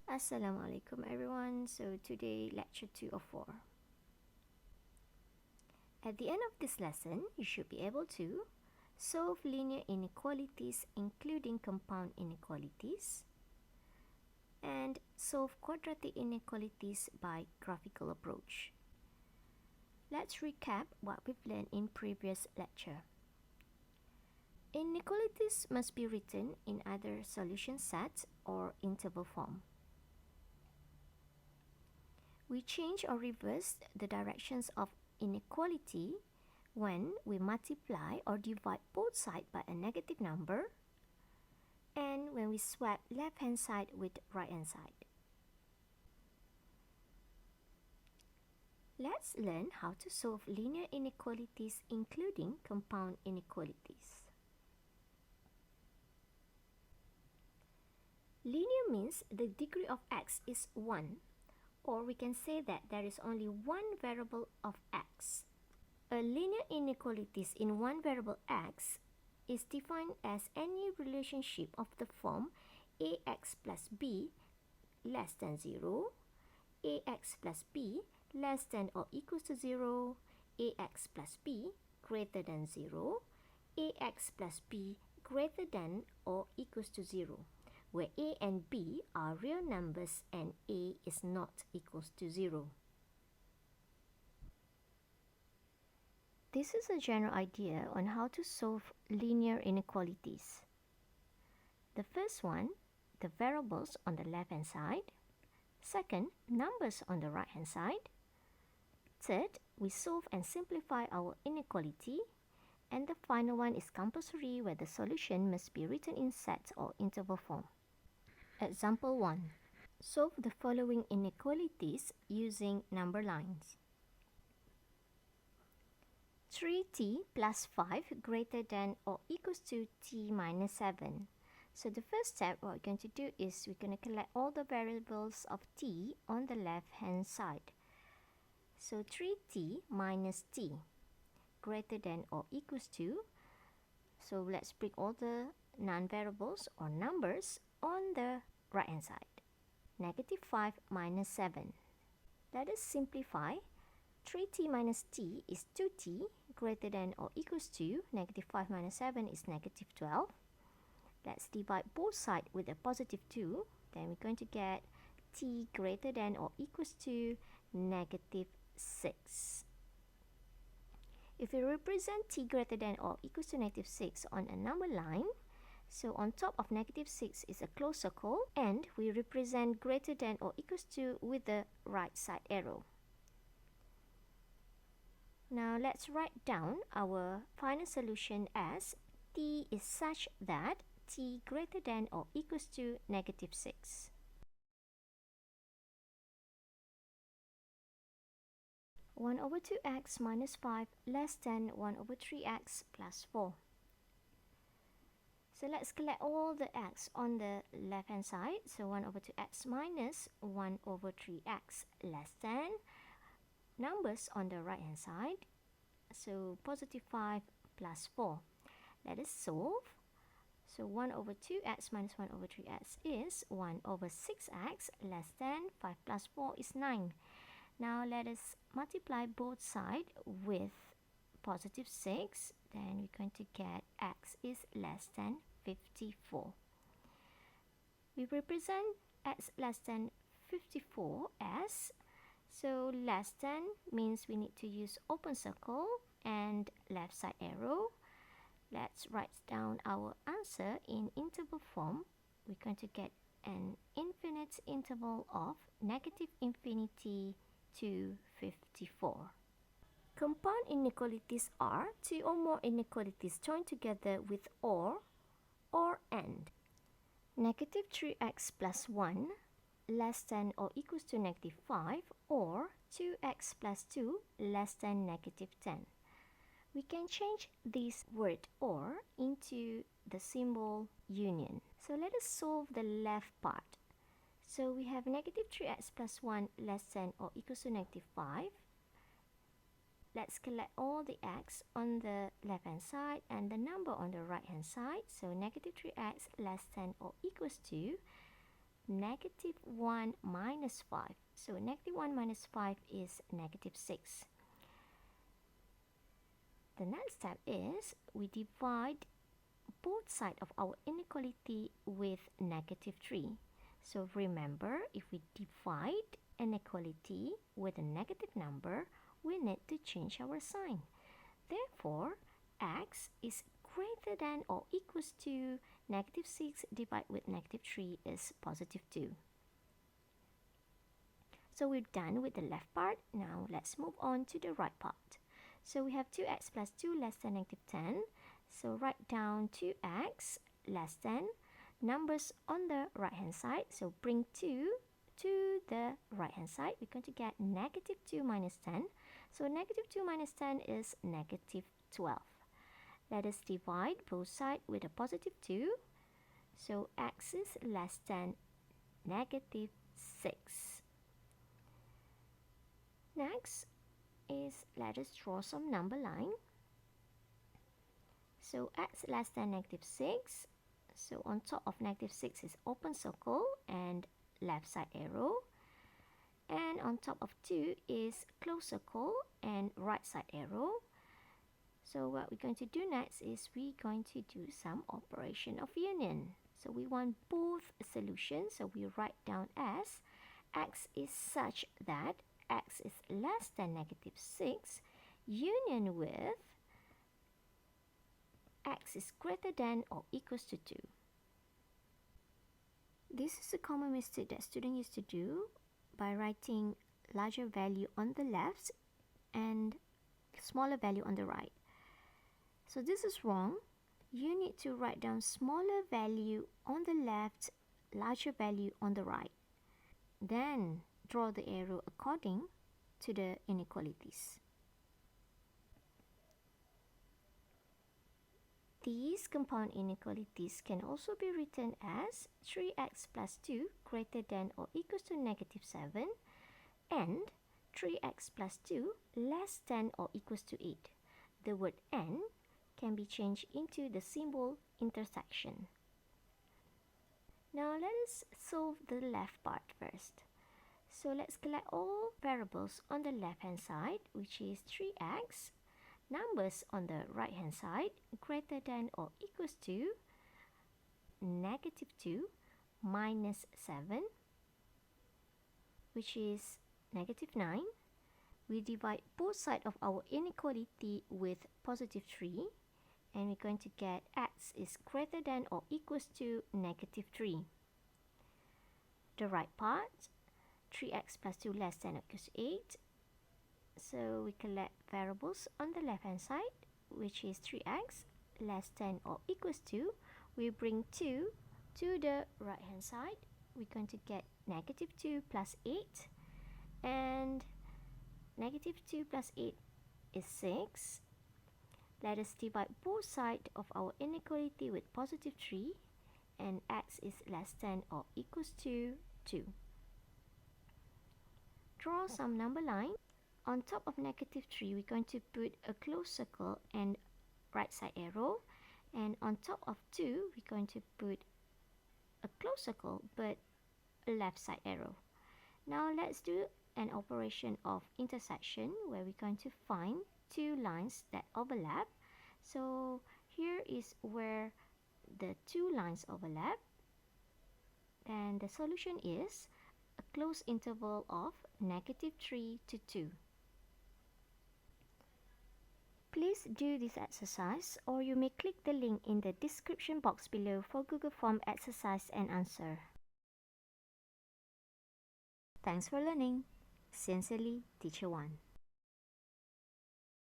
Assalamualaikum everyone. So today lecture 2 of 4. At the end of this lesson, you should be able to solve linear inequalities including compound inequalities and solve quadratic inequalities by graphical approach. Let's recap what we've learned in previous lecture. Inequalities must be written in either solution set or interval form. We change or reverse the directions of inequality when we multiply or divide both sides by a negative number and when we swap left hand side with right hand side. Let's learn how to solve linear inequalities including compound inequalities. Linear means the degree of x is 1, or we can say that there is only one variable of x. A linear inequalities in one variable x is defined as any relationship of the form ax plus b less than 0, ax plus b less than or equals to 0, ax plus b greater than 0, ax plus b greater than or equals to 0, where a and b are real numbers and a is not equals to 0. This is a general idea on how to solve linear inequalities. The first one, the variables on the left hand side. Second, numbers on the right hand side. Third, we solve and simplify our inequality. And the final one is compulsory, where the solution must be written in set or interval form. Example 1. Solve the following inequalities using number lines. 3t plus 5 greater than or equals to t minus 7. So the first step, what we're going to do is we're going to collect all the variables of t on the left hand side. So 3t minus t greater than or equals to, so let's bring all the non-variables or numbers on the right hand side. Negative 5 minus 7. Let us simplify. 3t minus t is 2t greater than or equals to negative 5 minus 7 is negative 12. Let's divide both sides with a positive 2. Then we're going to get t greater than or equals to negative 6. If we represent t greater than or equals to negative 6 on a number line, so on top of negative 6 is a closed circle and we represent greater than or equals to with the right side arrow. Now let's write down our final solution as t is such that t greater than or equals to negative 6. One over 2x minus 5 less than 1 over 3x plus 4. So let's collect all the x on the left hand side. So 1 over 2x minus 1 over 3x less than numbers on the right hand side. So positive 5 plus 4. Let us solve. So 1 over 2x minus 1 over 3x is 1 over 6x less than 5 plus 4 is 9. Now let us multiply both sides with positive 6. Then we're going to get x is less than 54. We represent x less than 54 as, so less than means we need to use open circle and left side arrow. Let's write down our answer in interval form. We're going to get an infinite interval of negative infinity to 54. Compound inequalities are two or more inequalities joined together with or and. Negative 3x plus 1 less than or equals to negative 5 or 2x plus 2 less than negative 10. We can change this word or into the symbol union. So let us solve the left part. So we have negative 3x plus 1 less than or equals to negative 5. Let's collect all the x on the left hand side and the number on the right hand side. So negative 3x less than or equals to negative 1 minus 5. So negative 1 minus 5 is negative 6. The next step is we divide both sides of our inequality with negative 3. So remember, if we divide inequality with a negative number, we need to change our sign. Therefore, x is greater than or equals to negative 6 divided with negative 3 is positive 2. So we're done with the left part. Now let's move on to the right part. So we have 2x plus 2 less than negative 10. So write down 2x less than numbers on the right hand side. So bring 2 to the right hand side. We're going to get negative 2 minus 10. So negative 2 minus 10 is negative 12. Let us divide both sides with a positive 2. So x is less than negative 6. Next is let us draw some number line. So x less than negative 6. So on top of negative 6 is open circle and left side arrow. And on top of 2 is close circle and right side arrow. So what we're going to do next is we're going to do some operation of union. So we want both solutions. So we write down as x is such that x is less than negative 6 union with x is greater than or equals to 2. This is a common mistake that students used to do by writing larger value on the left and smaller value on the right. So this is wrong. You need to write down smaller value on the left, larger value on the right. Then draw the arrow according to the inequalities. These compound inequalities can also be written as 3x plus 2 greater than or equals to negative 7 and 3x plus 2 less than or equals to 8. The word and can be changed into the symbol intersection. Now let us solve the left part first. So let's collect all variables on the left hand side, which is 3x, numbers on the right hand side greater than or equals to negative 2 minus 7, which is negative 9. We divide both sides of our inequality with positive 3, and we're going to get x is greater than or equals to negative 3. The right part, 3x plus 2 less than or equals to 8. So we collect variables on the left hand side, which is 3x less than or equals to. We bring 2 to the right hand side. We're going to get negative 2 plus 8. And negative 2 plus 8 is 6. Let us divide both sides of our inequality with positive 3. And x is less than or equals to 2. Draw some number line. On top of negative 3, we're going to put a closed circle and right side arrow. And on top of 2, we're going to put a closed circle but a left side arrow. Now let's do an operation of intersection where we're going to find two lines that overlap. So here is where the two lines overlap. And the solution is a closed interval of negative 3 to 2. Please do this exercise, or you may click the link in the description box below for Google Form exercise and answer. Thanks for learning. Sincerely, Teacher 1.